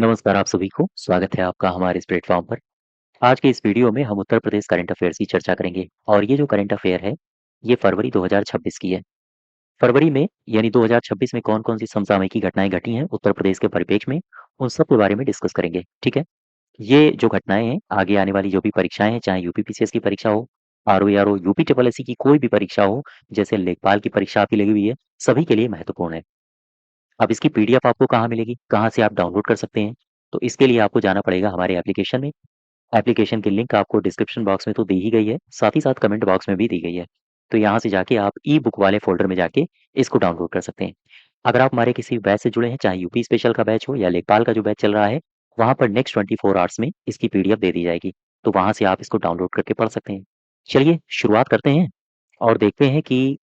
नमस्कार आप सभी को, स्वागत है आपका हमारे इस प्लेटफ़ॉर्म पर। आज के इस वीडियो में हम उत्तर प्रदेश करंट अफ़ेयर्स की चर्चा करेंगे और ये जो करंट अफ़ेयर है, ये फरवरी 2026 की है। फरवरी में यानी 2026 में कौन-कौन सी समसामयिक घटनाएँ घटी हैं उत्तर प्रदेश के परिप्रेक्ष्य में, उन सब के बारे में डिस्कस करेंगे, ठीक है? ये जो घटनाएँ हैं, आगे आने वाली जो भी परीक्षाएँ हैं, चाहे यूपी पीसीएस की परीक्षा हो, आरओ यूपी ट्रिपल एससी की कोई भी परीक्षा हो, जैसे लेखपाल की परीक्षा आपकी लगी हुई है, सभी के लिए महत्वपूर्ण है। अब इसकी पीडीएफ आपको कहाँ मिलेगी? कहाँ से आप डाउनलोड कर सकते हैं? तो इसके लिए आपको जाना पड़ेगा हमारे एप्लीकेशन में। एप्लीकेशन की लिंक आपको डिस्क्रिप्शन बॉक्स में तो दी ही गई है, साथ ही साथ कमेंट बॉक्स में भी दी गई है। तो यहाँ से जाके आप ई बुक वाले फ़ोल्डर में जाके इसको डाउनलोड कर सकते हैं। अगर आप हमारे किसी बैच से जुड़े हैं, चाहे यूपी स्पेशल का बैच हो या लेखपाल का जो बैच चल रहा है, वहाँ पर नेक्स्ट 24 आवर्स में इसकी पीडीएफ दे दी जाएगी। तो वहाँ से आप इसको डाउनलोड करके पढ़ सकते हैं। चलिए शुरुआत करते हैं और देखते हैं कि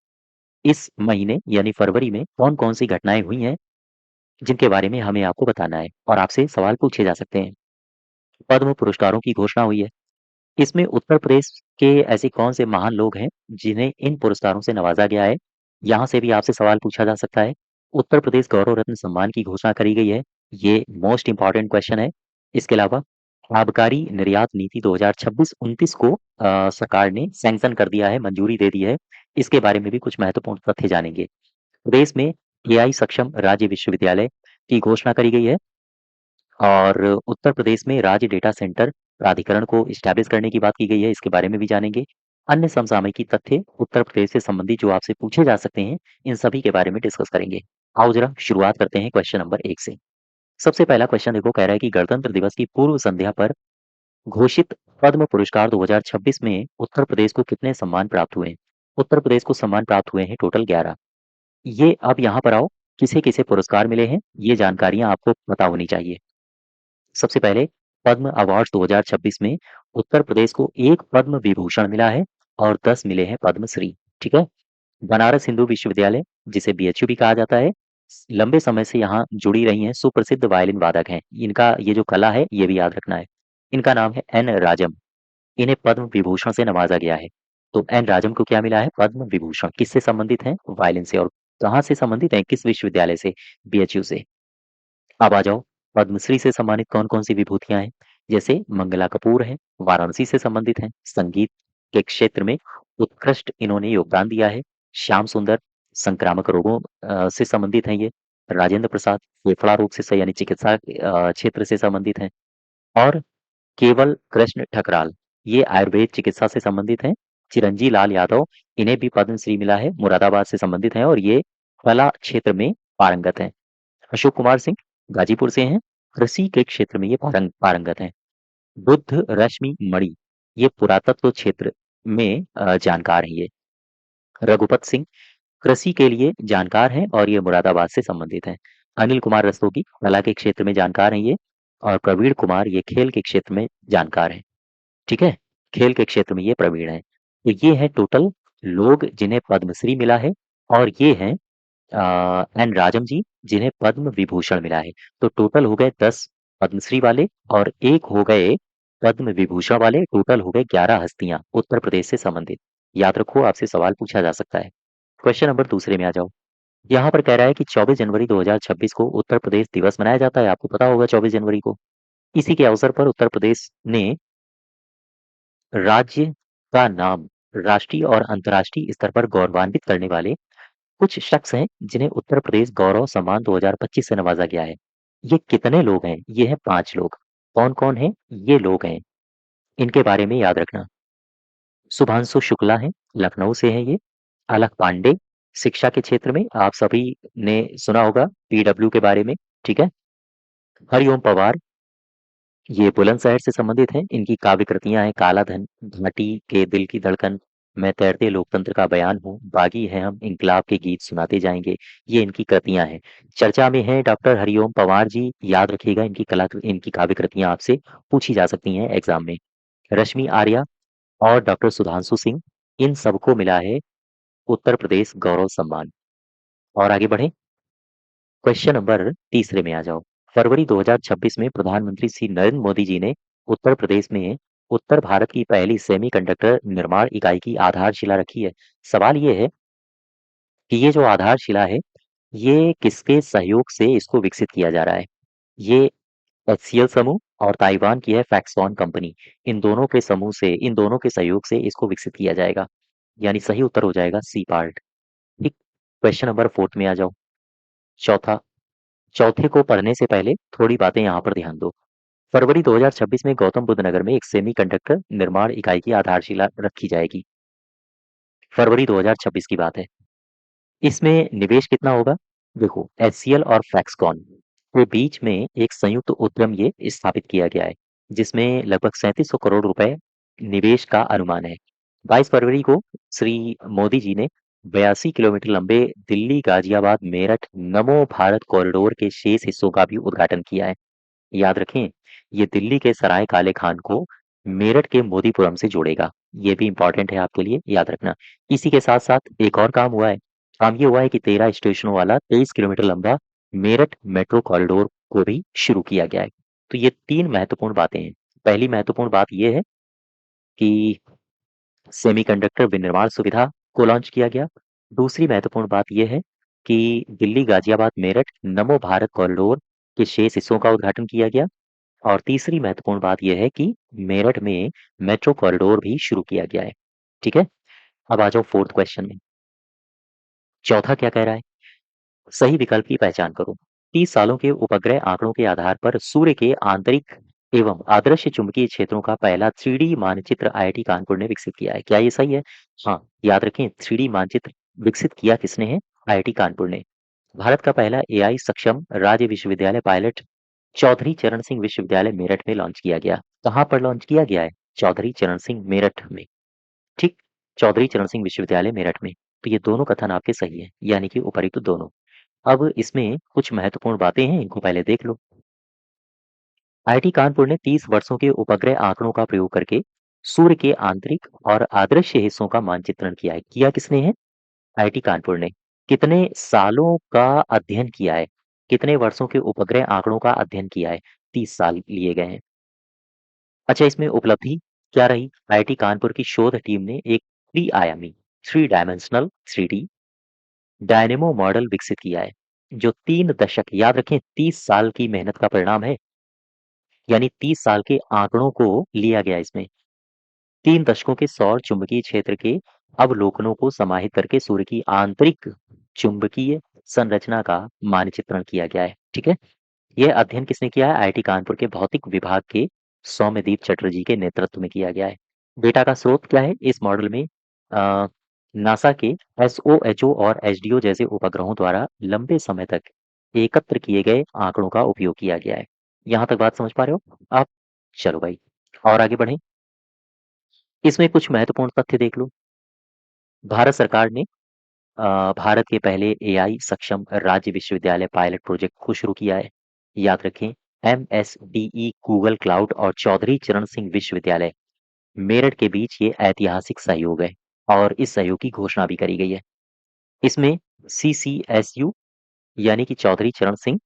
इस महीने यानी फरवरी में कौन-कौन सी घटनाएँ हुई हैं, जिनके बारे में हमें आपको बताना है और आपसे सवाल पूछे जा सकते हैं। पद्म पुरस्कारों की घोषणा हुई है। इसमें उत्तर प्रदेश के ऐसे कौन से महान लोग हैं जिन्हें इन पुरस्कारों से नवाजा गया है? यहाँ से भी आपसे सवाल पूछा जा सकता है। उत्तर प्रदेश गौरव रत्न सम्मान की घोषणा करी गई है। ये मोस्ट इम्पोर्टेंट क्वेश्चन है। इसके अलावा आबकारी निर्यात नीति 2026-29 को सरकार ने सैंक्शन कर दिया है, मंजूरी दे दी है। इसके बारे में भी कुछ महत्वपूर्ण तथ्य जानेंगे। प्रदेश में एआई सक्षम राज्य विश्वविद्यालय की घोषणा करी गई है। और उत्तर प्रदेश में राज्य डेटा सेंटर प्राधिकरण को इस्टैब्लिश करने की बात की गई है, इसके बारे में भी जानेंगे। अन्य समसामयिकी तथ्य उत्तर प्रदेश से संबंधित जो आपसे पूछे जा सकते हैं, इन सभी के बारे में डिस्कस करेंगे। आओ जरा शुरुआत करते हैं क्वेश्चन नंबर 1 से। सबसे पहला क्वेश्चन देखो कह रहा है कि गणतंत्र दिवस की पूर्व संध्या पर घोषित पद्म पुरस्कार 2026 में उत्तर प्रदेश को कितने सम्मान प्राप्त हुए? उत्तर प्रदेश को सम्मान प्राप्त हुए हैं टोटल 11। ये अब यहाँ पर आओ, किसे-किसे पुरस्कार मिले हैं, ये जानकारियाँ आपको पता होनी चाहिए। सबसे पहले पद्म अवार्ड्स 2026 में उत्तर प्रदेश को 1 पद्म विभूषण मिला है और 10 मिले हैं पद्मश्री, ठीक है? बनारस हिंदू विश्वविद्यालय, जिसे बीएचयू भी कहा जाता है, लंबे समय से यहाँ जुड़ी रही हैं, सुप्रसिद्ध वायलिन वादक हैं। इनका ये जो कला है, ये भी याद रखना है। इनका नाम है एन राजम। इन्हें पद्म विभूषण से नवाजा गया है। तो एन राजम को क्या मिला है? पद्म विभूषण। किससे संबंधित हैं? वायलिन से। और कहाँ से संबंधित हैं? किस विश्वविद्यालय से? बीएचयू से। अब आ जाओ, पद्मश्री से सम्मानित कौन-कौन सी विभूतियाँ हैं? जैसे मंगला कपूर हैं, वाराणसी से संबंधित हैं, संगीत के क्षेत्र में उत्कृष्ट इन्होंने योगदान दिया है। श्याम सुंदर संक्रामक रोगों से संबंधित हैं ये। राजेंद्र प्रसाद फेफड़ा रोग से यानी चिकित्सा क्षेत्र से संबंधित हैं और केवल कृष्ण ठकराल ये आयुर्वेद चिकित्सा से संबंधित हैं। चिरंजी लाल यादव इन्हें भी पद्मश्री मिला है, मुरादाबाद से संबंधित हैं और ये कला क्षेत्र में पारंगत हैं। अशोक कुमार सिंह गाजीपुर से हैं, कृषि के क्षेत्र में ये पारंगत हैं। बुद्ध रश्मि मणि ये पुरातत्व क्षेत्र में जानकार हैं ये। रघुपत सिंह कृषि के लिए जानकार हैं और ये मुरादाबाद से संबंधित हैं। अनिल कुमार रस्तोगी कला के क्षेत्र में जानकार हैं ये और प्रवीण कुमार ये खेल के क्षेत्र में जानकार हैं। ठीक है? खेल के क्षेत्र में ये प्रवीण हैं। तो ये हैं टोटल लोग जिन्हें पद्मश्री मिला है और ये हैं एन राजम जी जिन्हें पद्म विभूषण मिला है। तो टोटल हो गए 10 पद्मश्री वाले और 1 हो गए पद्म विभूषण वाले, टोटल हो गए 11 हस्तियां उत्तर प्रदेश से संबंधित। याद रखो आपसे सवाल पूछा जा सकता है। क्वेश्चन नंबर दूसरे में आ जाओ। यहाँ पर कह रहा है कि 24 जनवरी 2026 को उत्तर प्रदेश दिवस मनाया जाता है। आपको पता होगा 24 जनवरी को। इसी के अवसर पर उत्तर प्रदेश ने राज्य का नाम राष्ट्रीय और अंतर्राष्ट्रीय स्तर पर गौरवान्वित करने वाले कुछ शख्स हैं जिन्हें उत्तर प्रदेश गौरव सम्मान 2025 से नवाजा गया है। ये कितने लोग हैं? ये हैं 5 लोग। कौन-कौन हैं? ये लोग हैं। इनके बारे में याद रखना। शुभांशु शुक्ला हैं, लखनऊ से हैं ये। अलख पांडे, शिक्षा के क्षेत्र में आप सभी ने सुना होगा पीडब्ल्यू के बारे में, ठीक है? हरिओम पवार, ये बुलंदशहर से संबंधित हैं। इनकी काव्य कृतियाँ हैं काला धन, घाटी के दिल की धड़कन, मैं तैरते लोकतंत्र का बयान हूँ, बागी हैं हम, इंकलाब के गीत सुनाते जाएँगे। ये इनकी कृतियाँ हैं। चर्चा में हैं डॉक्टर हरिओम पंवार जी, याद रखिएगा इनकी काव्य कृतियाँ आपसे पूछी जा सकती हैं एग्ज़ाम में। रश्मि आर्या और डॉक्टर सुधांशु सिंह, इन सबको मिला है उत्तर प्रदेश गौरव सम्मान। और आगे बढ़ें, क्वेश्चन नंबर तीसरे में आ जाओ। फरवरी 2026 में प्रधानमंत्री श्री नरेंद्र मोदी जी ने उत्तर प्रदेश में उत्तर भारत की पहली सेमीकंडक्टर निर्माण इकाई की आधारशिला रखी है। सवाल ये है कि ये जो आधारशिला है, ये किसके सहयोग से इसको विकसित किया जा रहा है? ये एचसीएल समूह और ताइवान की है फैक्सकॉन कंपनी। इन दोनों के सहयोग से इसको विकसित किया जाएगा। यानी सही उत्तर हो जाएगा सी पार्ट। ठीक। क्वेश्चन नंबर 4 में आ जाओ। चौथा। चौथे को पढ़ने से पहले थोड़ी बातें यहाँ पर ध्यान दो। फरवरी 2026 में गौतम बुद्ध नगर में एक सेमीकंडक्टर निर्माण इकाई की आधारशिला रखी जाएगी। फरवरी 2026 की बात है। इसमें निवेश कितना होगा? देखो, एचसीएल और फैक्सकॉन के बीच में एक संयुक्त उद्यम ये स्थापित किया गया है, जिसमें लगभग 3700 करोड़ रुपए निवेश का अनुमान है। 22 फरवरी को श्री मोदी जी ने 82 किलोमीटर लंबे दिल्ली गाजियाबाद मेरठ नमो भारत कॉरिडोर के शेष हिस्सों का भी उद्घाटन किया है। याद रखें, ये दिल्ली के सराय काले खान को मेरठ के मोदीपुरम से जोड़ेगा। ये भी इंपॉर्टेंट है आपके लिए, याद रखना। इसी के साथ साथ एक और काम हुआ है। काम ये हुआ है कि 13 स्टेशनों वाला 23 किलोमीटर लंबा मेरठ मेट्रो कॉरिडोर को भी शुरू किया गया है। तो ये 3 महत्वपूर्ण बातें हैं। पहली महत्वपूर्ण बात ये है कि सेमीकंडक्टर विनिर्माण सुविधा को लॉन्च किया गया। दूसरी महत्वपूर्ण बात ये है कि दिल्ली गाजियाबाद मेरठ नमो भारत कॉरिडोर के शेष हिस्सों का उद्घाटन किया गया। और तीसरी महत्वपूर्ण बात यह है कि मेरठ में मेट्रो कॉरिडोर भी शुरू किया गया है। ठीक है। अब आ जाओ फोर्थ क्वेश्चन में। चौथा क्या कह रहा है? सही विकल्प की पहचान करो। 30 सालों के उपग्रह आंकड़ों के आधार पर सूर्य के आंतरिक एवं आदर्श चुंबकीय क्षेत्रों का पहला 3D मानचित्र आईआईटी कानपुर ने विकसित किया है। क्या ये सही है? हाँ, याद रखें, 3D मानचित्र विकसित किया किसने है? आईआईटी कानपुर ने। भारत का पहला एआई सक्षम राज्य विश्वविद्यालय पायलट चौधरी चरण सिंह विश्वविद्यालय मेरठ में लॉन्च किया गया। कहाँ पर लॉन्च किया गया है? चौधरी चरण सिंह मेरठ में। ठीक। चौधरी चरण सिंह विश्वविद्यालय मेरठ में। तो ये दोनों कथन आपके सही है, यानी कि उपरोक्त दोनों। अब इसमें कुछ महत्वपूर्ण बातें हैं, इनको पहले देख लो। आईआईटी कानपुर ने 30 वर्षों के उपग्रह आंकड़ों का प्रयोग करके सूर्य के आंतरिक और अदृश्य हिस्सों का मानचित्रण किया है। किया किसने है? आईआईटी कानपुर ने। कितने सालों का अध्ययन किया है? कितने वर्षों के उपग्रह आंकड़ों का अध्ययन किया है? 30 साल लिए गए हैं। अच्छा, इसमें उपलब्धि क्या रही? आईआईटी कानपुर की शोध टीम ने एक त्रि-आयामी, three dimensional 3D dynamo model विकसित किया है, जो 3 दशक, याद रखें, 30 साल की मेहनत का परिणाम है। यानी 30 साल के आंकड़ों को लिया गया इसमें। 3 दशकों के सौर चुंबकीय क्षेत्र के अवलोकनों को समाहित करके सूर्य की आंतरिक चुंबकीय संरचना का मानचित्रण किया गया है। ठीक है। यह अध्ययन किसने किया है? आईआईटी कानपुर के भौतिक विभाग के सौम्यदीप चटर्जी के नेतृत्व में किया गया है। डेटा का स्रोत क्या है इस मॉडल में? नासा के एसओएचओ और एचडीओ जैसे उपग्रहों द्वारा लंबे समय तक एकत्र किए गए आंकड़ों का उपयोग किया गया है। यहाँ तक बात समझ पा रहे हो आप? चलो भाई, और आगे बढ़ें। इसमें कुछ महत्वपूर्ण तथ्य देख लो। भारत सरकार ने भारत के पहले एआई सक्षम राज्य विश्वविद्यालय पायलट प्रोजेक्ट को शुरू किया है। याद रखें, एमएसडीई गूगल क्लाउड और चौधरी चरण सिंह विश्वविद्यालय मेरठ के बीच ये ऐतिहासिक सहयोग है, और इस सहयोग की घोषणा भी करी गई है। इसमें सीसीएसयू यानी कि चौधरी चरण सिंह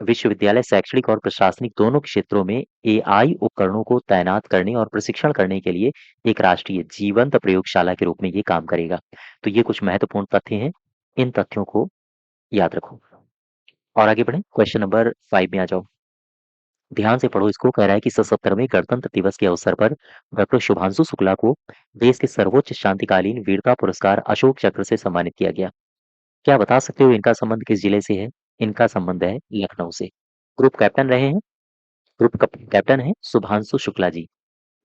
विश्वविद्यालय शैक्षणिक और प्रशासनिक दोनों क्षेत्रों में एआई उपकरणों को तैनात करने और प्रशिक्षण करने के लिए एक राष्ट्रीय जीवंत प्रयोगशाला के रूप में ये काम करेगा। तो ये कुछ महत्वपूर्ण तथ्य हैं, इन तथ्यों को याद रखो। और आगे बढ़ें, क्वेश्चन नंबर 5 में आ जाओ। ध्यान से पढ़ो इसको। कह रहा है कि 77वें गणतंत्र दिवस के अवसर पर डॉक्टर शुभांशु शुक्ला को देश के सर्वोच्च शांतिकालीन वीरता पुरस्कार अशोक चक्र से सम्मानित किया गया। क्या बता सकते हो इनका संबंध किस जिले से है? इनका संबंध है लखनऊ से। ग्रुप कैप्टन रहे हैं, कैप्टन है शुभांशु शुक्ला जी।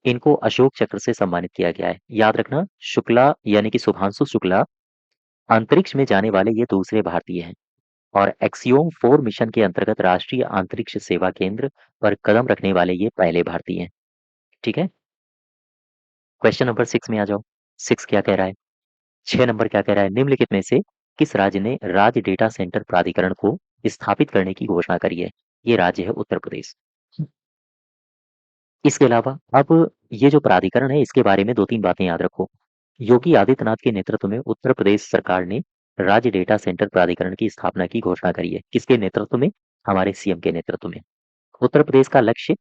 इनको अशोक चक्र से सम्मानित किया गया है। याद रखना, शुक्ला यानी कि शुभांशु शुक्ला अंतरिक्ष में जाने वाले ये दूसरे भारतीय हैं, और एक्सियोम 4 मिशन के अंतर्गत राष्ट्रीय अंतरिक्ष सेवा केंद्र पर कदम रखने वाले ये पहले भारतीय हैं। ठीक है। क्वेश्चन नंबर 6 में आ जाओ। 6 क्या कह रहा है? 6 नंबर क्या कह रहा है? निम्नलिखित में से किस राज्य ने राज्य डेटा सेंटर प्राधिकरण को स्थापित करने की घोषणा करी है? ये राज्य है उत्तर प्रदेश। इसके अलावा अब ये जो प्राधिकरण है, इसके बारे में 2-3 बातें याद रखो। योगी आदित्यनाथ के नेतृत्व में उत्तर प्रदेश सरकार ने राज्य डेटा सेंटर प्राधिकरण की स्थापना की घोषणा करी है। किसके नेतृत्व में? हमारे सीएम के नेतृत्व में। उत्तर प्रदेश का लक्ष्य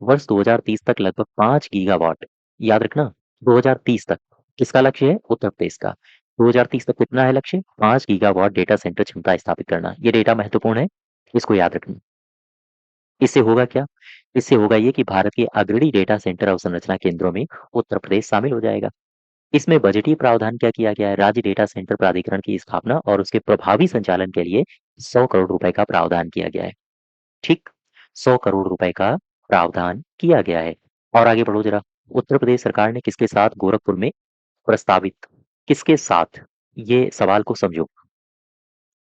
वर्ष 2030 तक लगभग 5 गीगावाट, याद रखना, 2030 तक किसका लक्ष्य है? उत्तर प्रदेश का। 2030 तक कितना है लक्ष्य? 5 गीगावाट डेटा सेंटर क्षमता स्थापित करना। ये डेटा महत्वपूर्ण है, इसको याद रखना। इससे होगा क्या? इससे होगा ये कि भारत के अग्रणी डेटा सेंटर अवसंरचना केंद्रों में उत्तर प्रदेश शामिल हो जाएगा। इसमें बजटीय प्रावधान क्या किया गया है? राज्य डेटा सेंटर प्राधिकरण की स्थापना और उसके प्रभावी संचालन के लिए 100 करोड़ रुपए का प्रावधान किया गया है। ठीक, 100 करोड़ रुपए का प्रावधान किया गया है। और आगे बढ़ो जरा। उत्तर प्रदेश सरकार ने किसके साथ गोरखपुर में प्रस्तावित, किसके साथ, ये सवाल को समझो।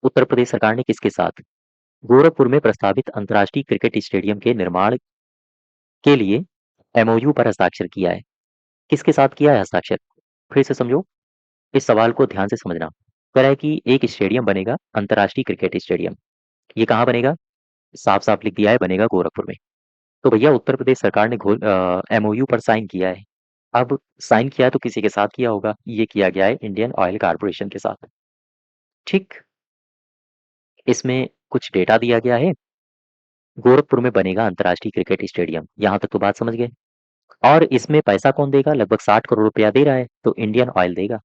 उत्तर प्रदेश सरकार ने किसके साथ गोरखपुर में प्रस्तावित अंतर्राष्ट्रीय क्रिकेट स्टेडियम के निर्माण के लिए एमओयू पर हस्ताक्षर किया है। किसके साथ किया है हस्ताक्षर? फिर से समझो, इस सवाल को ध्यान से समझना। कह रहा है कि एक स्टेडियम बनेगा, अंतर्राष्ट्रीय क्रिकेट स्टेडियम। ये कहाँ बनेगा? साफ साफ लिख दिया है, बनेगा गोरखपुर में। तो भैया उत्तर प्रदेश सरकार ने एमओयू पर साइन किया है। अब साइन किया है तो किसी के साथ किया होगा, ये किया गया है इंडियन ऑयल कारपोरेशन के साथ। ठीक, इसमें कुछ डेटा दिया गया है। गोरखपुर में बनेगा अंतर्राष्ट्रीय क्रिकेट स्टेडियम, यहाँ तक तो बात समझ गए। और इसमें पैसा कौन देगा? लगभग 60 करोड़ रुपया दे रहा है, तो इंडियन ऑयल देगा।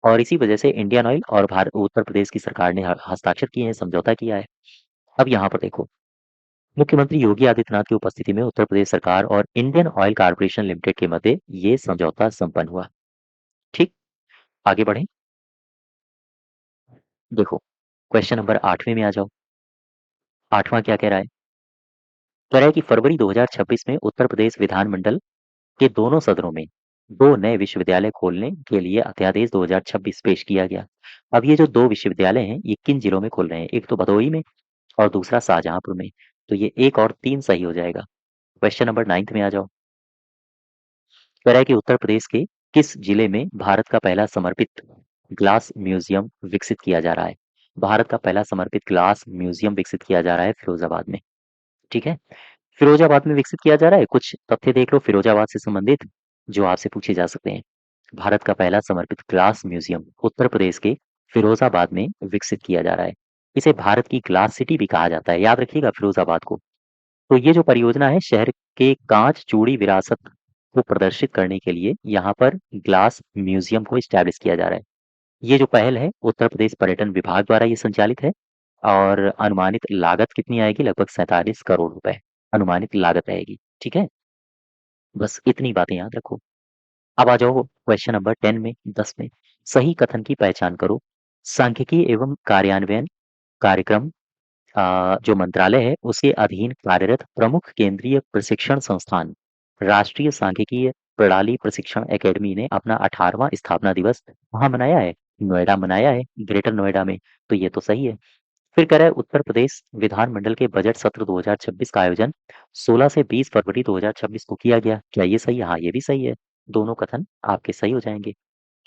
और इसी वजह से इंडियन ऑयल और भारत उत्तर प्रदेश की सरकार ने हस्ताक्षर किए हैं, समझौता किया है। अब यहाँ पर देखो, मुख्यमंत्री योगी आदित्यनाथ की उपस्थिति में उत्तर प्रदेश सरकार और इंडियन ऑयल कारपोरेशन लिमिटेड के मध्य ये समझौता संपन्न हुआ। ठीक, आगे बढ़े। देखो, क्वेश्चन नंबर 8वें में आ जाओ। 8वां क्या कह रहा है? कह रहा है कि फरवरी 2026 में उत्तर प्रदेश विधानमंडल के दोनों सदनों में 2 नए विश्वविद्यालय खोलने के लिए अध्यादेश 2026 पेश किया गया। अब ये जो 2 विश्वविद्यालय हैं, ये किन जिलों में खोल रहे हैं? एक तो भदोही में और दूसरा शाहजहांपुर में। तो ये 1 और 3 सही हो जाएगा। क्वेश्चन नंबर 9th में आ जाओ। कह रहा है कि उत्तर प्रदेश के किस जिले में भारत का पहला समर्पित ग्लास म्यूजियम विकसित किया जा रहा है? भारत का पहला समर्पित ग्लास म्यूजियम विकसित किया जा रहा है फिरोजाबाद में। ठीक है, फिरोजाबाद में विकसित किया जा रहा है। कुछ तथ्य देख लो फिरोजाबाद से संबंधित, जो आपसे पूछे जा सकते हैं। भारत का पहला समर्पित ग्लास म्यूजियम उत्तर प्रदेश के फिरोजाबाद में विकसित किया जा रहा है। इसे भारत की ग्लास सिटी भी कहा जाता है, याद रखिएगा फिरोजाबाद को। तो ये जो परियोजना है, शहर के कांच चूड़ी विरासत को प्रदर्शित करने के लिए यहाँ पर ग्लास म्यूजियम को स्टैब्लिश किया जा रहा है। ये जो पहल है उत्तर प्रदेश पर्यटन विभाग द्वारा ये संचालित है। और अनुमानित लागत कितनी आएगी? लगभग 47 करोड़ रुपए अनुमानित लागत आएगी। ठीक है, बस इतनी बातें याद रखो। अब आ जाओ क्वेश्चन नंबर 10 में, 10 में। सही कथन की पहचान करो। सांख्यिकी एवं कार्यान्वयन कार्यक्रम जो मंत्रालय है उसके अधीन कार्यरत प्रमुख केंद्रीय प्रशिक्षण संस्थान राष्ट्रीय सांख्यिकीय प्रणाली प्रशिक्षण एकेडमी ने अपना 18वां स्थापना दिवस वहां मनाया है, नोएडा मनाया है, ग्रेटर नोएडा में। तो ये तो सही है। फिर कह रहा है उत्तर प्रदेश विधानमंडल के बजट सत्र 2026 का आयोजन 16 से 20 फरवरी 2026 को किया गया। क्या ये सही है? हाँ, ये भी सही है। दोनों कथन आपके सही हो जाएंगे।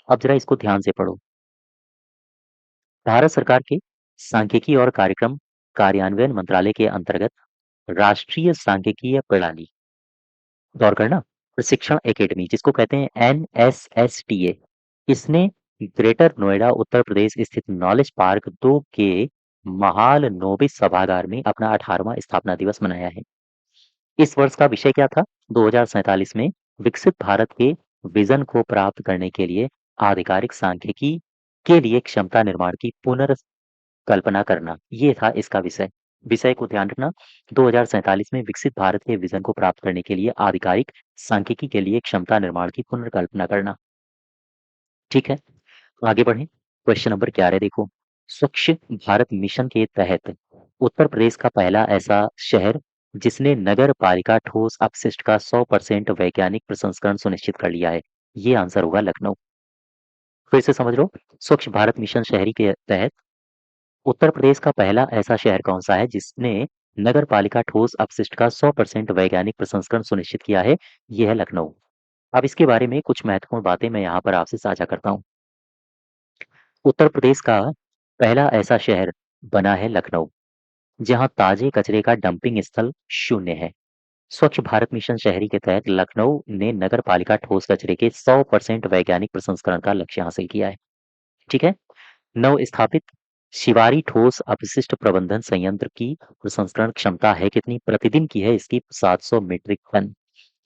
अब जरा इसको ध्यान से पढ़ो। भारत सरकार के सांख्यिकी और कार्यक्रम कार्यान्वयन मंत्रालय के अंतर्गत राष्ट्रीय सांख्यिकीय प्रणाली गौर करना प्रशिक्षण एकेडमी, जिसको कहते हैं NSSTA, इसने ग्रेटर नोएडा उत्तर प्रदेश स्थित नॉलेज पार्क 2 के महाल नोबिस सभागार में अपना 18वां स्थापना दिवस मनाया है। इस वर्ष का विषय क्या था? 2047 में विकसित भारत के विजन को प्राप्त करने के लिए आधिकारिक सांख्यिकी के लिए क्षमता निर्माण की पुनर्कल्पना करना, ये था इसका विषय। विषय को ध्यान रखना, 2047 में विकसित भारत के विजन को प्राप्त करने के लिए आधिकारिक सांख्यिकी के लिए क्षमता निर्माण की पुनर्कल्पना करना। ठीक है, आगे बढ़ें। क्वेश्चन नंबर 11 देखो। स्वच्छ भारत मिशन के तहत उत्तर प्रदेश का पहला ऐसा शहर जिसने नगर पालिका ठोस अपशिष्ट का 100% वैज्ञानिक प्रसंस्करण सुनिश्चित कर लिया है, ये आंसर होगा लखनऊ। फिर से समझ लो, स्वच्छ भारत मिशन शहरी के तहत उत्तर प्रदेश का पहला ऐसा शहर कौन सा है जिसने नगर पालिका ठोस अपशिष्ट का 100% वैज्ञानिक प्रसंस्करण सुनिश्चित किया है? ये है लखनऊ। अब इसके बारे में कुछ महत्वपूर्ण बातें मैं यहाँ पर आपसे साझा करता हूँ। उत्तर प्रदेश का पहला ऐसा शहर बना है लखनऊ, जहाँ ताजे कचरे का डंपिंग स्थल शून्य है। स्वच्छ भारत मिशन शहरी के तहत लखनऊ ने नगर पालिका ठोस कचरे के 100% वैज्ञानिक प्रसंस्करण का लक्ष्य हासिल किया है। ठीक है, नव स्थापित शिवारी ठोस अपशिष्ट प्रबंधन संयंत्र की प्रसंस्करण क्षमता है कितनी? प्रतिदिन की है इसकी 700 मीट्रिक टन।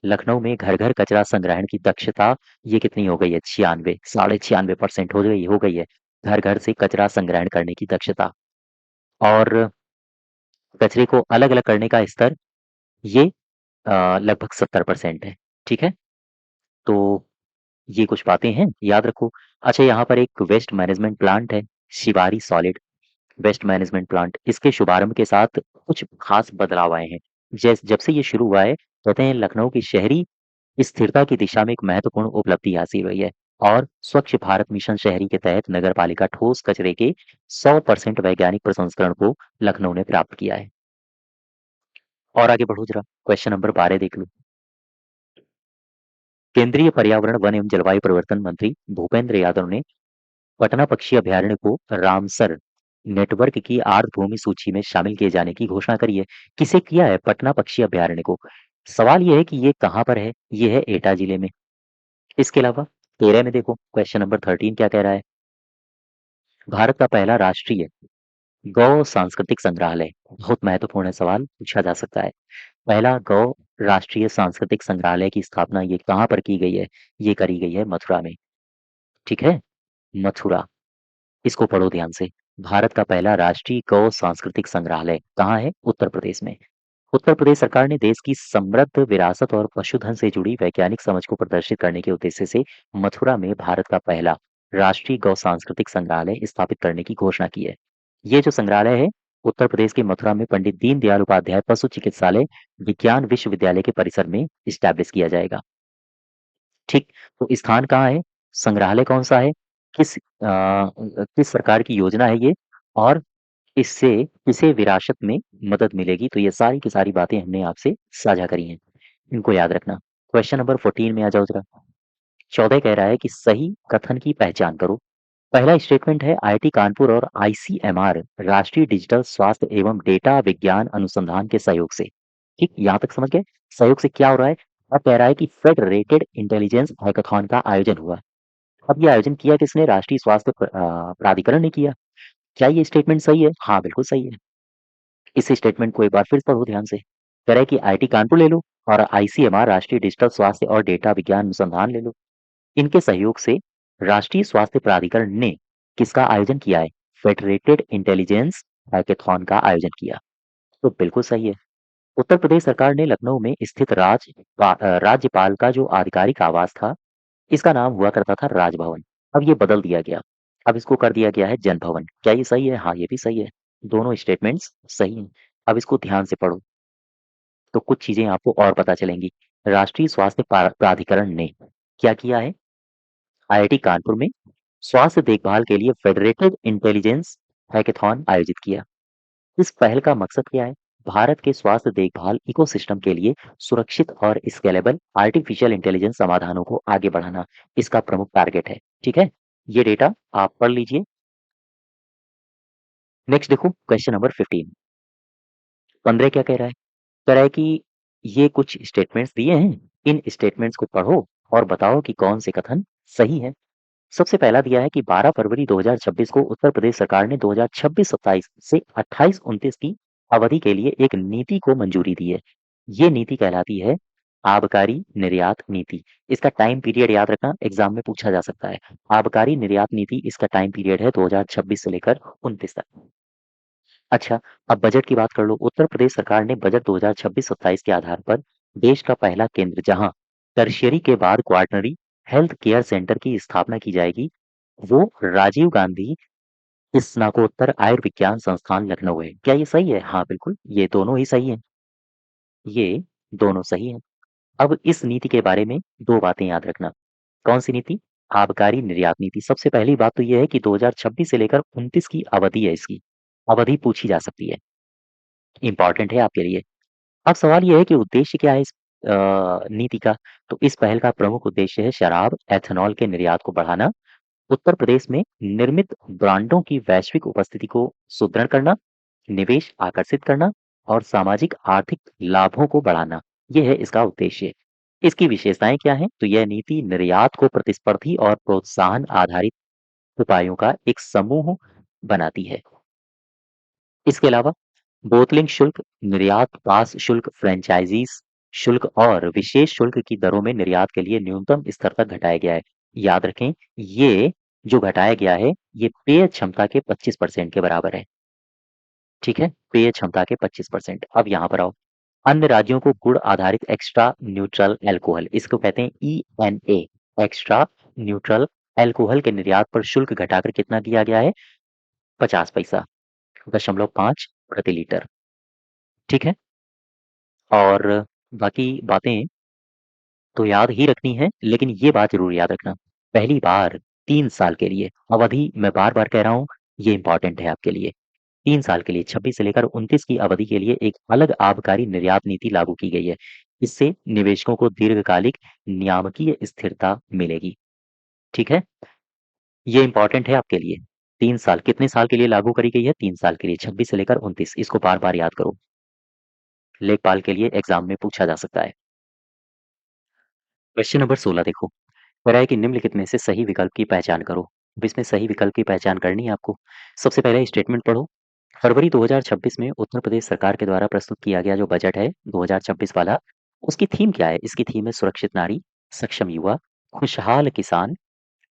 लखनऊ में घर घर कचरा संग्रहण की दक्षता ये कितनी हो गई है? 96, 96.5% हो गई है घर घर से कचरा संग्रहण करने की दक्षता। और कचरे को अलग अलग करने का स्तर ये लगभग 70% है। ठीक है? तो ये कुछ बातें हैं, याद रखो। अच्छा, यहाँ पर एक वेस्ट मैनेजमेंट प्लांट है, Shivari solid waste management plant. इसके शुभारंभ के साथ कुछ खास बदलाव आए हैं। जब से ये शुरू हुआ है, कहते हैं लखनऊ की शहरी स्थिरता की दिशा में एक महत्वपूर्ण उपलब्धि हासिल हुई है। और स्वच्छ भारत मिशन शहरी के तहत नगर पालिका ठोस कचरे के 100% वैज्ञानिक प्रसंस्करण को लखनऊ ने प्राप्त किया है। और आगे बढ़ो जरा, क्वेश्चन नंबर 12 देख लो। केंद्रीय पर्यावरण वन एवं जलवायु परिवर्तन मंत्री भूपेंद्र यादव ने पटना पक्षी अभयारण्य को रामसर नेटवर्क की आर्द्रभूमि सूची में शामिल किए जाने की घोषणा करी है। किसे किया है? पटना पक्षी अभयारण्य को। सवाल यह है कि ये कहाँ पर है? ये है एटा जिले में। इसके अलावा 13 में देखो, क्वेश्चन नंबर 13 क्या कह रहा है? भारत का पहला राष्ट्रीय गौ सांस्कृतिक संग्रहालय। बहुत महत्वपूर्ण है, सवाल पूछा जा सकता है। पहला गौ राष्ट्रीय सांस्कृतिक संग्रहालय की स्थापना ये कहाँ पर की गई है? ये करी गई है मथुरा में। ठीक है, मथुरा। इसको पढ़ो ध्यान से। भारत का पहला राष्ट्रीय गौ सांस्कृतिक संग्रहालय कहाँ है? उत्तर प्रदेश में। उत्तर प्रदेश सरकार ने देश की समृद्ध विरासत और पशुधन से जुड़ी वैज्ञानिक समझ को प्रदर्शित करने के उद्देश्य से मथुरा में भारत का पहला राष्ट्रीय गौ सांस्कृतिक संग्रहालय स्थापित करने की घोषणा की है। ये जो संग्रहालय है, उत्तर प्रदेश के मथुरा में पंडित दीनदयाल उपाध्याय पशु चिकित्सालय विज्ञान विश्वविद्यालय के परिसर में स्टैब्लिश किया जाएगा। ठीक, तो स्थान कहाँ है? संग्रहालय कौन सा है? किस सरकार की योजना है ये? और इससे किसे विरासत में मदद मिलेगी? तो ये सारी की सारी बातें हमने आपसे साझा करी हैं। इनको याद रखना। क्वेश्चन नंबर 14 में आ जाओ जरा। 14 कह रहा है कि सही कथन की पहचान करो। पहला स्टेटमेंट है आईआईटी कानपुर और आईसीएमआर राष्ट्रीय डिजिटल स्वास्थ्य एवं डेटा विज्ञान अनुसंधान के सहयोग से। ठीक, यहाँ तक समझ गए? सहयोग से क्या हो रहा है? अब कह रहा है कि फेडरेटेड इंटेलिजेंस हैकाथॉन का आयोजन हुआ। अब ये आयोजन किया किसने? राष्ट्रीय स्वास्थ्य प्राधिकरण ने किया। क्या ये स्टेटमेंट सही है? हाँ, बिल्कुल सही है। इस स्टेटमेंट को एक बार फिर पढ़ो ध्यान से। कह रहा है कि आईआईटी कानपुर ले लो और आईसीएमआर राष्ट्रीय डिजिटल स्वास्थ्य और डेटा विज्ञान अनुसंधान ले लो। इनके सहयोग से राष्ट्रीय स्वास्थ्य प्राधिकरण ने किसका आयोजन किया है? फेडरेटेड इंटेलिजेंस हैकेथॉन का आयोजन किया। तो बिल्कुल सही है। उत्तर प्रदेश सरकार ने लखनऊ में स्थित राज्यपाल का जो आधिकारिक आवास था, इसका नाम हुआ करता था राजभवन। अब ये बदल दिया गया। अब इसको कर दिया गया है जनभवन। क्या ये सही है? हाँ, ये भी सही है। दोनों स्टेटमेंट्स सही हैं। अब इसको ध्यान से पढ़ो तो कुछ चीजें आपको और पता चलेंगी। राष्ट्रीय स्वास्थ्य प्राधिकरण ने क्या किया है? आईआईटी कानपुर में स्वास्थ्य देखभाल के लिए फेडरेटेड इंटेलिजेंस हैकेथॉन आयोजित किया। इस पहल का मकसद क्या है? भारत के स्वास्थ्य देखभाल इकोसिस्टम के लिए सुरक्षित और स्केलेबल आर्टिफिशियल इंटेलिजेंस समाधानों को आगे बढ़ाना इसका प्रमुख टारगेट है। ठीक है, ये डेटा आप पढ़ लीजिए। नेक्स्ट देखो, क्वेश्चन नंबर 15। 15 क्या कह रहा है? कह रहा है कि ये कुछ स्टेटमेंट्स दिए हैं, इन स्टेटमेंट्स को पढ़ो और बताओ कि कौन से कथन सही है। सबसे पहला दिया है कि 12 फरवरी 2026 को उत्तर प्रदेश सरकार ने 2026-27 से 28-29 की अवधि के लिए एक नीति को मंजूरी दी है। ये नीति कहलाती है आबकारी निर्यात नीति। इसका टाइम पीरियड याद रखना, एग्जाम में पूछा जा सकता है। आबकारी निर्यात नीति, इसका टाइम पीरियड है 2026 से लेकर 29 तक। अच्छा, अब बजट की बात कर लो। उत्तर प्रदेश सरकार ने बजट 2026-27 के आधार पर देश का पहला केंद्र जहां टर्शियरी के बाद क्वार्टनरी हेल्थ केयर सेंटर की स्थापना की जाएगी, वो राजीव गांधी स्नातकोत्तर आयुर्विज्ञान संस्थान लखनऊ है। क्या ये सही है? हाँ, बिल्कुल, ये दोनों ही सही हैं। ये दोनों सही हैं। अब इस नीति के बारे में दो बातें याद रखना। कौन सी नीति? आबकारी निर्यात नीति। सबसे पहली बात तो ये है कि 2026 से लेकर 29 की अवधि है इसकी। अवधि पूछी जा सकती है, इंपॉर्टेंट है आपके लिए। अब सवाल ये है कि उद्देश्य क्या है इस नीति का? तो इस पहल का प्रमुख उद्देश्य है शराब, एथेनॉल के निर्यात को बढ़ाना, उत्तर प्रदेश में निर्मित ब्रांडों की वैश्विक उपस्थिति को सुदृढ़ करना, निवेश आकर्षित करना और सामाजिक आर्थिक लाभों को बढ़ाना। ये है इसका उद्देश्य। इसकी विशेषताएं क्या हैं? तो यह नीति निर्यात को प्रतिस्पर्धी और प्रोत्साहन आधारित उपायों का एक समूह बनाती है। इसके अलावा बोतलिंग शुल्क, निर्यात पास शुल्क, फ्रेंचाइजीज शुल्क और विशेष शुल्क की दरों में निर्यात के लिए न्यूनतम स्तर तक घटाया गया है। याद रखें, ये जो घटाया गया है, ये पेय क्षमता के 25% के बराबर है। ठीक है, पेय क्षमता के 25%। अब यहाँ पर आओ, अन्य राज्यों को गुड़ आधारित एक्स्ट्रा न्यूट्रल एल्कोहल, इसको कहते हैं ENA, एक्स्ट्रा न्यूट्रल एल्कोहल के निर्यात पर शुल्क घटाकर कितना किया गया है? 50 पैसा, 0.5 प्रति लीटर। ठीक है? और बाकी बातें तो याद ही रखनी है, लेकिन ये बात ज़रूर याद रखना, पहली बार 3 साल के लिए, अवधि मैं बार-बार कह रहा हूँ, ये इम्पोर्टेंट है आपके लिए। 3 साल के लिए 26 से लेकर 29 की अवधि के लिए एक अलग आबकारी निर्यात नीति लागू की गई है। इससे निवेशकों को दीर्घकालिक नियामकीय स्थिरता मिलेगी। ठीक है? ये इम्पोर्टेंट है आपके लिए। 3 साल, कितने साल के लिए लागू करी गई है? 3 साल के लिए, 26 से लेकर 29, इसको बार-बार याद करो। लेखपाल के लिए एग्ज़ाम में पूछा जा सकता है। क्वेश्चन नंबर 16 देखो, कह रहा है कि निम्नलिखित में से सही विकल्प की पहचान करो। अब इसमें सही विकल्प की पहचान करनी है आपको। सबसे पहले स्टेटमेंट पढ़ो। फरवरी 2026 में उत्तर प्रदेश सरकार के द्वारा प्रस्तुत किया गया जो बजट है 2026 वाला, उसकी थीम क्या है? इसकी थीम है सुरक्षित नारी, सक्षम युवा, खुशहाल किसान,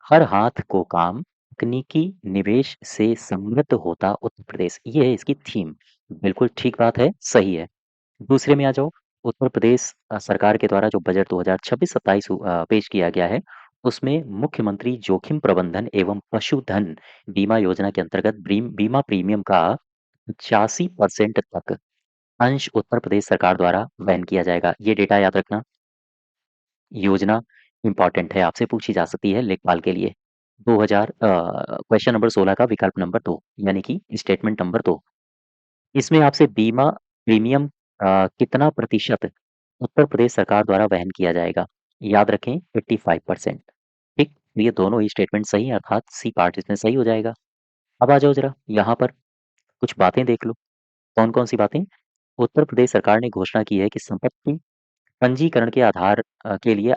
हर हाथ को काम, तकनीकी निवेश से समृद्ध होता उत्तर प्रदेश। ये है इसकी थीम। बिल्कुल ठीक बात है, सही है। दूसरे में आ जाओ, उत्तर प्रदेश सरकार के द्वारा जो बजट 2026-27 पेश किया गया है, उसमें मुख्यमंत्री जोखिम प्रबंधन एवं पशुधन बीमा योजना के अंतर्गत बीमा प्रीमियम का 85% तक अंश उत्तर प्रदेश सरकार द्वारा वहन किया जाएगा। ये डेटा याद रखना। योजना इम्पोर्टेंट है, आपसे पूछी जा सकती है लेखपाल के लिए। 2000 क्वेश्चन नंबर 16 का विकल्प नंबर 2 यानी कि स्टेटमेंट नंबर 2। इसमें आपसे बीमा प्रीमियम कितना प्रतिशत उत्तर प्रदेश सरकार द्वारा वहन किया जाएगा? याद रखें 55%। ठीक? ये दोनों ही स्टेटमेंट सही हैं, अर्थात सी पार्ट इसमें सही हो जाएगा। अब आ जाओ ज़रा यहाँ पर कुछ बातें देख लो। कौन-कौन सी बातें? उत्तर प्रदेश सरकार ने घोषणा की है कि संपत्ति पंजीकरण के के लिए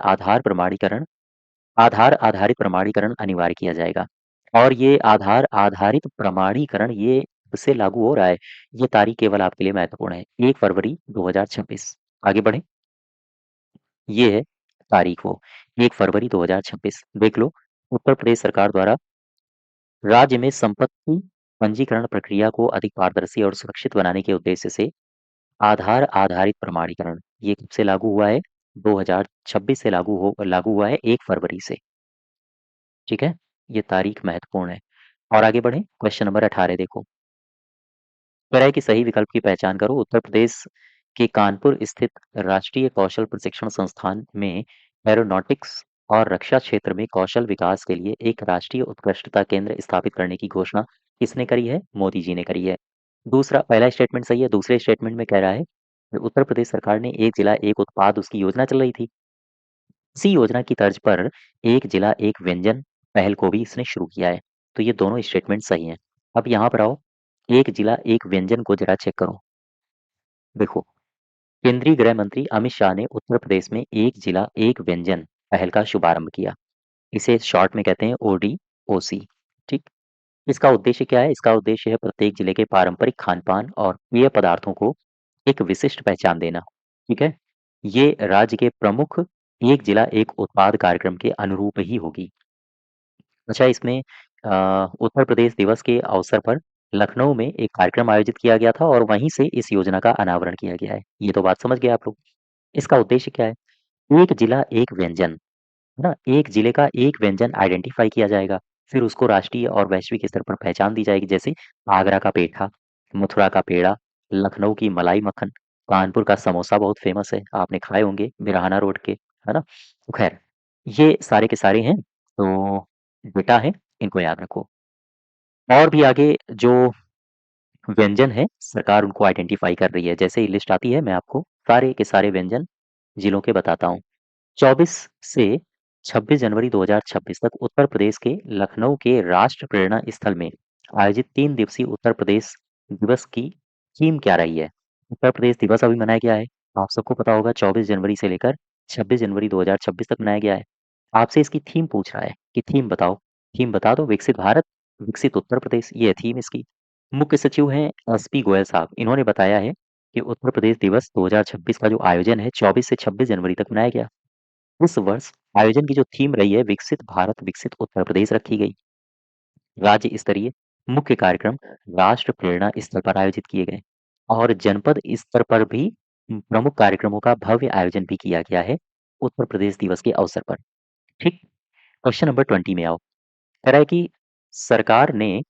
आधार आधारित प्रमाणीकरण अनिवार्य किया जाएगा। और ये आधार आधारित प्रमाणीकरण ये कब से लागू हो रहा है? ये तारीख केवल आपके लिए महत्वपूर्ण है, 1 फरवरी 2026। आगे बढ़ें। ये है तारीख वो, 1 फरवरी 2026। देख लो, उत्तर प्रदेश सरकार द्वारा राज्य में संपत्ति पंजीकरण प्रक्रिया को अधिक पारदर्शी और सुरक्षित बनाने के उद्देश्य से आधार आधारित प्रमाणीकरण ये कब से लागू हुआ है? 2026 से लागू हुआ है 1 फरवरी से। ठीक है? ये तारीख महत्वपूर्ण है। और आगे बढ़ें, क्वेश्चन नंबर 18 देखो। कह रहा है कि सही विकल्प की पहचान करो। उत्तर प्रदेश के कानपुर स्थित राष्ट्रीय कौशल प्रशिक्षण संस्थान में एरोनॉटिक्स और रक्षा क्षेत्र में कौशल विकास के लिए एक राष्ट्रीय उत्कृष्टता केंद्र स्थापित करने की घोषणा किसने करी है? मोदी जी ने करी है। दूसरा, पहला स्टेटमेंट सही है, दूसरे स्टेटमेंट में कह रहा है कि उत्तर प्रदेश सरकार ने एक जिला एक उत्पाद उसकी योजना चल रही थी। इसी योजना की तर्ज पर एक जिला एक व्यंजन पहल को भी इसने शुरू किया है। तो ये दोनों स्टेटमेंट सही हैं। अब यहाँ पर आओ, एक जिला एक व्यंजन को जरा चेक करो। देखो, केंद्रीय गृह मंत्री अमित शाह ने उत्तर प्रदेश में एक जिला एक व्यंजन पहल का शुभारंभ किया। इसे शॉर्ट में कहते हैं ODOC। ठीक? इसका उद्देश्य क्या है? इसका उद्देश्य है प्रत्येक जिले के पारंपरिक खान-पान और पेय पदार्थों को एक विशिष्ट पहचान देना। ठीक है? ये राज्य के प्रमुख एक जिला एक उत्पाद कार्यक्रम के अनुरूप ही होगी। अच्छा, इसमें उत्तर प्रदेश दिवस के अवसर पर लखनऊ में एक कार्यक्रम आयोजित किया गया था और वहीं से इस योजना का अनावरण किया गया है। ये तो बात समझ गए आप लोग। इसका उद्देश्य क्या है? एक जिला एक व्यंजन, है ना? एक जिले का एक व्यंजन आइडेंटिफ़ाई किया जाएगा, फिर उसको राष्ट्रीय और वैश्विक स्तर पर पहचान दी जाएगी, जैसे आगरा का पेठा, मथुरा का पेड़ा, लखनऊ की मलाई मक्खन, कानपुर का समोसा बहुत फ़ेमस है, आपने खाए होंगे बिरहाना रोड के, है ना? तो ख़ैर, ये सारे के सारे हैं, तो डेटा है, इनको याद रखो। और भी आगे जो व्यंजन है, सरकार उनको आइडेंटिफ़ाई कर रही है, जैसे ही लिस्ट आती है, मैं आपको सारे के सारे व्यंजन जिलों के बताता हूँ। 24 से 26 जनवरी 2026 तक उत्तर प्रदेश के लखनऊ के राष्ट्र प्रेरणा स्थल में आयोजित 3 दिवसीय उत्तर प्रदेश दिवस की थीम क्या रही है? उत्तर प्रदेश दिवस अभी मनाया गया है, आप सबको पता होगा 24 जनवरी से लेकर 26 जनवरी 2026 तक मनाया गया है। आपसे इसकी थीम पूछ रहा है कि थीम बताओ, थीम बता दो। विकसित भारत, विकसित उत्तर प्रदेश, ये है थीम इसकी। मुख्य सचिव हैं एसपी गोयल साहब, इन्होंने बताया है कि उत्तर प्रदेश दिवस 2026 का जो आयोजन है 24 से 26 जनवरी तक मनाया गया। इस वर्ष आयोजन की जो थीम रही है विकसित भारत विकसित उत्तर प्रदेश रखी गई। राज्य स्तरीय मुख्य कार्यक्रम राष्ट्र प्रेरणा स्थल पर आयोजित किए गए और जनपद स्तर पर भी प्रमुख कार्यक्रमों का भव्य आयोजन भी किया गया है उत्तर प्रदेश दिवस के अवसर पर। ठीक। क्वेश्चन नंबर 20 में आओ। कह रहा है कि सरकार ने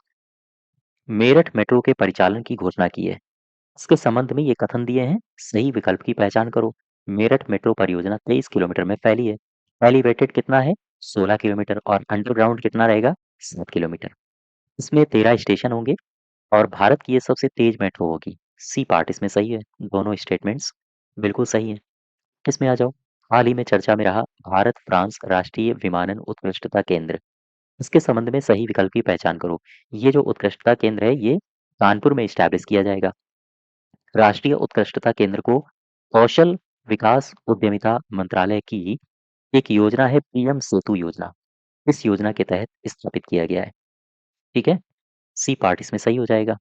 मेरठ मेट्रो के परिचालन की घोषणा की है। इसके संबंध में ये कथन दिए हैं, सही विकल्प की पहचान करो। मेरठ मेट्रो परियोजना 23 किलोमीटर में फैली है। एलिवेटेड कितना है? 16 किलोमीटर, और अंडरग्राउंड कितना रहेगा? 7 किलोमीटर। इसमें 13 स्टेशन होंगे और भारत की ये सबसे तेज मेट्रो होगी। सी पार्ट इसमें सही है। दोनों स्टेटमेंट्स बिल्कुल सही है। इसमें आ जाओ। हाल ही में चर्चा में रहा भारत फ्रांस राष्ट्रीय विमानन उत्कृष्टता केंद्र। इसके संबंध में सही विकल्प की पहचान करो। ये जो उत्कृष्टता केंद्र है, ये कानपुर में स्टैब्लिश किया जाएगा। राष्ट्रीय उत्कृष्टता केंद्र को कौशल विकास उद्यमिता मंत्रालय की एक योजना है, पीएम सेतु योजना। इस योजना के तहत स्थापित किया गया है। ठीक है। सी पार्ट इसमें सही हो जाएगा।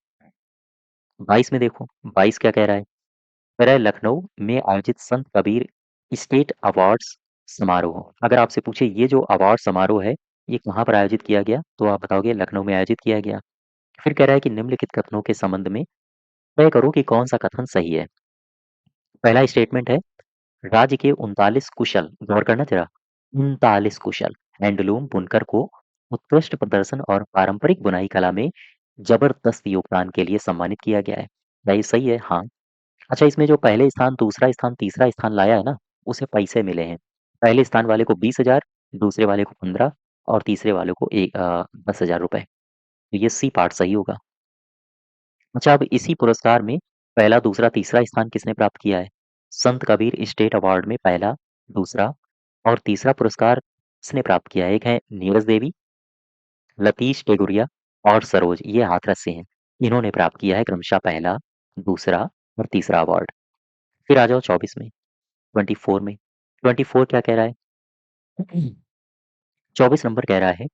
22 में देखो, 22 क्या कह रहा है? कह रहा है लखनऊ में आयोजित संत कबीर स्टेट अवार्ड्स समारोह। अगर आपसे पूछे ये जो अवार्ड समारोह है, ये कहाँ पर आयोजित किया गया, तो आप बताओगे लखनऊ में आयोजित किया गया। फिर कह रहा है कि निम्नलिखित कथनों के संबंध में तय करो कि कौन सा कथन सही है। पहला स्टेटमेंट है, राज्य के 39 कुशल, गौर करना जरा, 39 कुशल हैंडलूम बुनकर को उत्कृष्ट प्रदर्शन और पारंपरिक बुनाई कला में जबरदस्त योगदान के लिए सम्मानित किया गया है। क्या ये सही है? हाँ। अच्छा, इसमें जो पहले स्थान, दूसरा स्थान, तीसरा स्थान लाया है ना, उसे पैसे मिले हैं। पहले स्थान वाले को 20,000, दूसरे वाले को 15 और तीसरे वाले को 10,000 रुपए। तो ये सी पार्ट सही होगा। अच्छा, अब इसी पुरस्कार में पहला, दूसरा, तीसरा स्थान किसने प्राप्त किया है? संत कबीर स्टेट अवार्ड में पहला, दूसरा और तीसरा पुरस्कार किसने प्राप्त किया है? एक है नीरज देवी, लतीश टेगुरिया और सरोज, ये हाथरस से हैं। इन्होंने प्राप्त किया है क्रमशः पहला, दूसरा और तीसरा अवार्ड। फिर आ जाओ 24 में, 24 में। 24 क्या कह रहा है? 24 नंबर कह रहा है,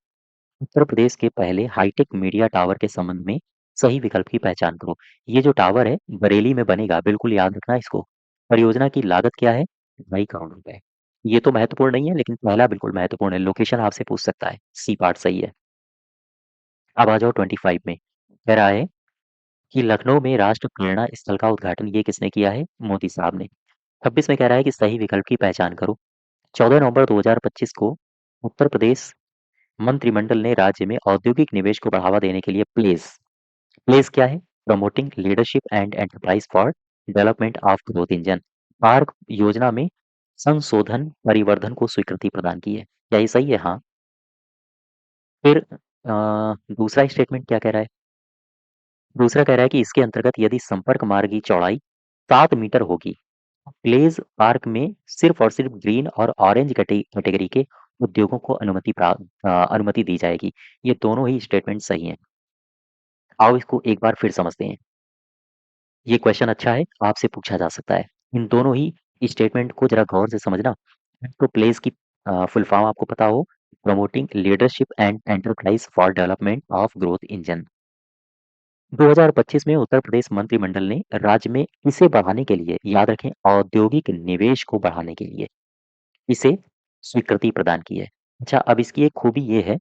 उत्तर प्रदेश के पहले हाईटेक मीडिया टावर के संबंध में सही विकल्प की पहचान करो। ये जो टावर है बरेली में बनेगा, बिल्कुल याद रखना इसको। परियोजना की लागत क्या है? 2.5 करोड़ रुपए। ये तो महत्वपूर्ण नहीं है, लेकिन पहला बिल्कुल महत्वपूर्ण है। लोकेशन आपसे पूछ सकता है। सी पार्ट सही है। अब आ जाओ 25 में। कह रहा है कि लखनऊ में राष्ट्र प्रेरणा स्थल का उद्घाटन ये किसने किया है? मोदी साहब ने। 26 में कह रहा है कि सही विकल्प की पहचान करो। 14 नवंबर 2025 को उत्तर प्रदेश मंत्रिमंडल ने राज्य में औद्योगिक निवेश को बढ़ावा देने के लिए प्लेस, प्लेस क्या है? Promoting leadership and enterprise for development of growth engine, park योजना में संशोधन परिवर्धन को स्वीकृति प्रदान की है। क्या ये सही है? हाँ। फिर दूसरा स्टेटमेंट क्या कह रहा है? दूसरा कह रहा है कि इसके अंतर्गत यदि संपर्क मार्ग की चौड़ाई 7 मीटर होगी, प्लेज पार्क में सिर्फ और सिर्फ ग्रीन और ऑरेंज कैटेगरी के उद्योगों को अनुमति दी जाएगी। ये दोनों ही स्टेटमेंट सही हैं। आओ इसको एक बार फिर समझते हैं। ये क्वेश्चन अच्छा है, आपसे पूछा जा सकता है। इन दोनों ही स्टेटमेंट को जरा गौर से समझना। तो प्लेस की फुल फॉर्म आपको पता हो, promoting leadership and enterprise for development of growth engine. 2025 में उत्तर प्रदेश मंत्रिमंडल ने राज्य में इसे बढ़ाने के लिए, याद रखें, औद्योगिक निवेश को बढ़ाने के लिए इसे स्वीकृति प्रदान की है। अच्छा, अब इसकी एक खूबी ये है,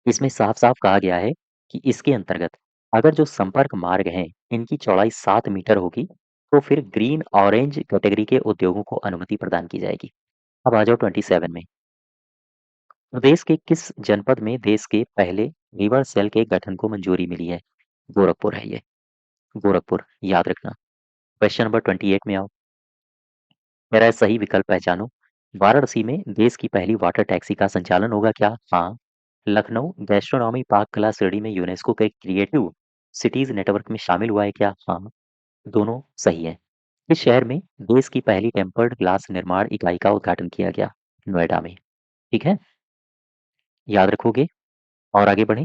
इसमें साफ-साफ कहा गया है कि इसके अंतर्गत अगर जो संपर्क मार्ग हैं, इनकी चौड़ाई 7 मीटर होगी, तो फिर ग्रीन ऑरेंज कैटेगरी के उद्योगों को अनुमति प्रदान की जाएगी। अब आ जाओ 27 में। प्रदेश के किस जनपद में देश के पहले रिवर सेल के गठन को मंजूरी मिली है? गोरखपुर है ये, गोरखपुर, याद रखना। क्वेश्चन नंबर 28 में आओ। कह रहा है सही विकल्प पहचानो। वाराणसी में देश की पहली वाटर टैक्सी का संचालन होगा क्या? हाँ। लखनऊ गैस्ट्रोनॉमी पार्क कला श्रेणी में यूनेस्को के क्रिएटिव सिटीज नेटवर्क में शामिल हुआ है क्या? हाँ। दोनों सही है। इस शहर में देश की पहली टेम्पर्ड ग्लास निर्माण इकाई का उद्घाटन किया गया, नोएडा में। ठीक है, याद रखोगे। और आगे बढ़े।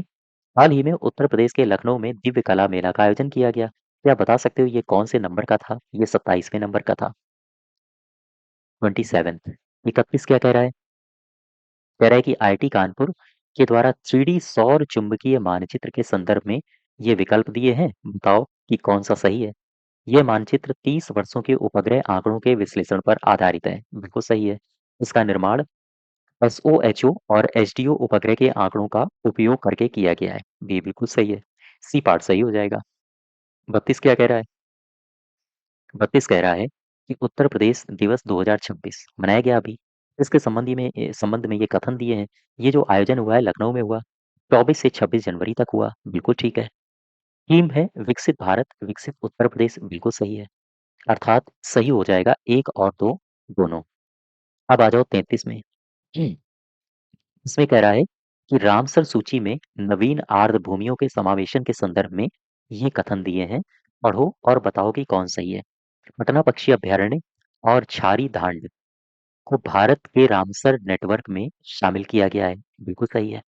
हाल ही में उत्तर प्रदेश के लखनऊ में दिव्य कला मेला का आयोजन किया गया। क्या बता सकते हो ये कौन से नंबर का था? ये 27वें नंबर का था। 27। 31 क्या कह रहा है? कह रहा है कि आईआईटी कानपुर के द्वारा 3D सौर चुंबकीय मानचित्र के संदर्भ में ये विकल्प दिए हैं, बताओ कि कौन सा सही है। यह मानचित्र 30 वर्षों के उपग्रह आंकड़ों के विश्लेषण पर आधारित है, बिल्कुल सही है। इसका निर्माण एसओएचओ और एसडीओ उपग्रह के आंकड़ों का उपयोग करके किया गया है, भी बिल्कुल सही है। सी पार्ट सही हो जाएगा। 32 क्या कह रहा है? 32 कह रहा है कि उत्तर प्रदेश दिवस 2026 मनाया गया अभी। इसके संबंध में ये कथन दिए हैं। ये जो आयोजन हुआ है लखनऊ में हुआ, 24 से 26 जनवरी तक हुआ, बिल्कुल ठीक है। थीम है विकसित भारत, विकसित उत्तर प्रदेश, बिल्कुल सही है। अर्थात सही हो जाएगा 1 और 2 दोनों। अब आ जाओ 33 में। इसमें कह रहा है कि रामसर सूची में नवीन आर्द्र भूमियों के समावेशन के संदर्भ में ये कथन दिए हैं। पढ़ो और बताओ कि कौन सही है। पटना पक्षी अभयारण्य और छारी धांड को भारत के रामसर नेटवर्क में शामिल किया गया है, बिल्कुल सही है।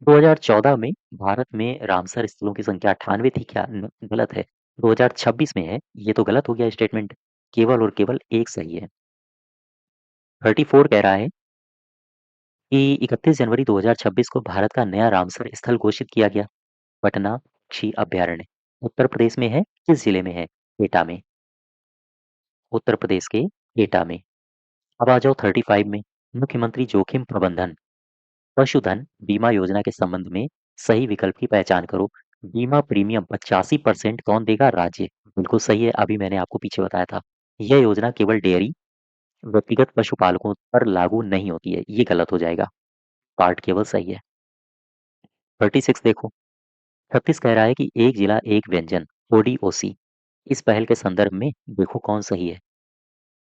2014 में भारत में रामसर स्थलों की संख्या 98 थी क्या? गलत है। 2026 में है, ये तो गलत हो गया स्टेटमेंट। केवल और केवल एक सही है। 34 कह रहा है कि 31 जनवरी 2026 को भारत का नया रामसर स्थल घोषित किया गया। पटना पक्षी अभयारण्य उत्तर प्रदेश में है, किस जिले में है? एटा में। उत्तर प्रदेश के एटा में। अब आ जाओ 35 में। मुख्यमंत्री जोखिम प्रबंधन पशुधन बीमा योजना के संबंध में सही विकल्प की पहचान करो। बीमा प्रीमियम 85% कौन देगा? राज्य। बिल्कुल सही है, अभी मैंने आपको पीछे बताया था। यह योजना केवल डेयरी व्यक्तिगत पशुपालकों पर लागू नहीं होती है, ये गलत हो जाएगा। पार्ट केवल सही है। 36 देखो। 36 कह रहा है कि एक जिला एक व्यंजन ओडीओसी इस पहल के संदर्भ में देखो कौन सही है।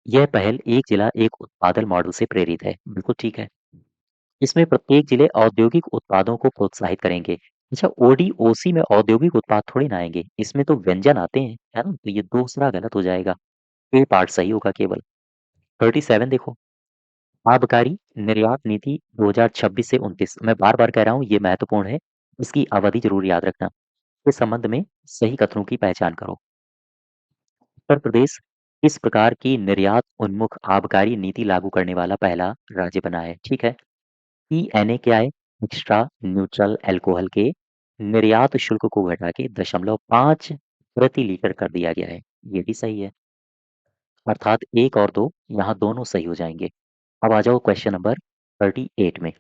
यह पहल एक जिला एक उत्पादन मॉडल से प्रेरित है, बिल्कुल ठीक है। इसमें प्रत्येक जिले औद्योगिक उत्पादों को प्रोत्साहित करेंगे। अच्छा, ओडीओसी में औद्योगिक उत्पाद थोड़ी ना आएंगे, इसमें तो व्यंजन आते हैं, है ना? तो ये दूसरा गलत हो जाएगा। ए पार्ट सही होगा केवल। 37 देखो। आबकारी निर्यात नीति 2026 से 29, मैं बार बार कह रहा हूँ ये महत्वपूर्ण है। इसकी अवधि जरूर याद रखना। इस संबंध में सही कथनों की पहचान करो। उत्तर प्रदेश किस प्रकार की निर्यात उन्मुख आबकारी नीति लागू करने वाला पहला राज्य बना है? ठीक है। ईएनए क्या है? एक्स्ट्रा न्यूट्रल अल्कोहल के निर्यात शुल्क को घटा के 0.5 प्रति लीटर कर दिया गया है। ये भी सही है। अर्थात 1 और 2 यहाँ दोनों सही हो जाएंगे। अब आ जाओ क्वेश्चन नंबर 38 में।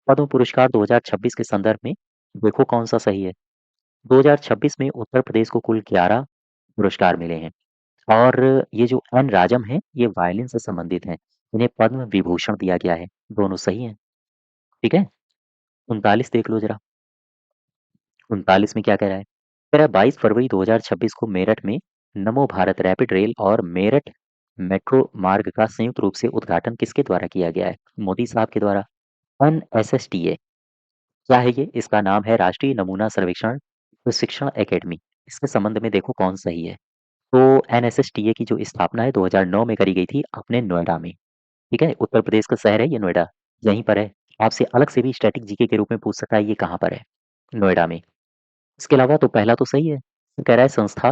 पद्म पुरस्कार 2026 के संदर्भ में देखो कौन सा सही है। 2026 में उत्तर प्रदेश को कुल 11 पुरस्कार मिले हैं और ये जो एन राजम है ये वायलिन से संबंधित हैं। इन्हें पद्म विभूषण दिया गया है। दोनों सही हैं। ठीक है। 39 देख लो जरा। 39 में क्या कह रहा है? कह रहा है 22 फरवरी 2026 को मेरठ में नमो भारत रैपिड रेल और मेरठ मेट्रो मार्ग का संयुक्त रूप से उद्घाटन किसके द्वारा किया गया है? मोदी साहब के द्वारा। एनएसएसटीए क्या है ये? इसका नाम है राष्ट्रीय नमूना सर्वेक्षण प्रशिक्षण एकेडमी। इसके संबंध में देखो कौन सही है। तो एनएसएसटीए की जो स्थापना है 2009 में करी गई थी अपने नोएडा में। ठीक है, उत्तर प्रदेश का शहर है ये नोएडा, यहीं पर है। आपसे अलग से भी स्टैटिक जीके के रूप में पूछ सकता है ये कहाँ पर है? नोएडा में। इसके अलावा तो पहला तो सही है। तो कह रहा है संस्था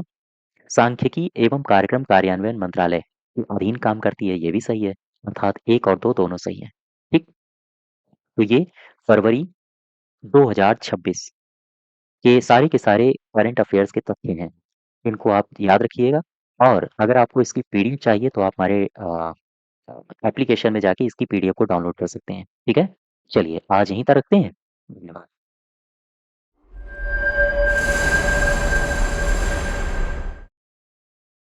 सांख्यिकी एवं कार्यक्रम कार्यान्वयन मंत्रालय के अधीन काम करती है, ये भी सही है। अर्थात 1 और 2 दोनों सही है। ठीक। तो ये फरवरी 2026 के सारे करंट अफेयर्स के तथ्य हैं। इनको आप याद रखिएगा और अगर आपको इसकी पीडीएफ चाहिए तो आप हमारे एप्लीकेशन में जाके इसकी पीडीएफ को डाउनलोड कर सकते हैं। ठीक है? चलिए आज यहीं तक रखते हैं। धन्यवाद।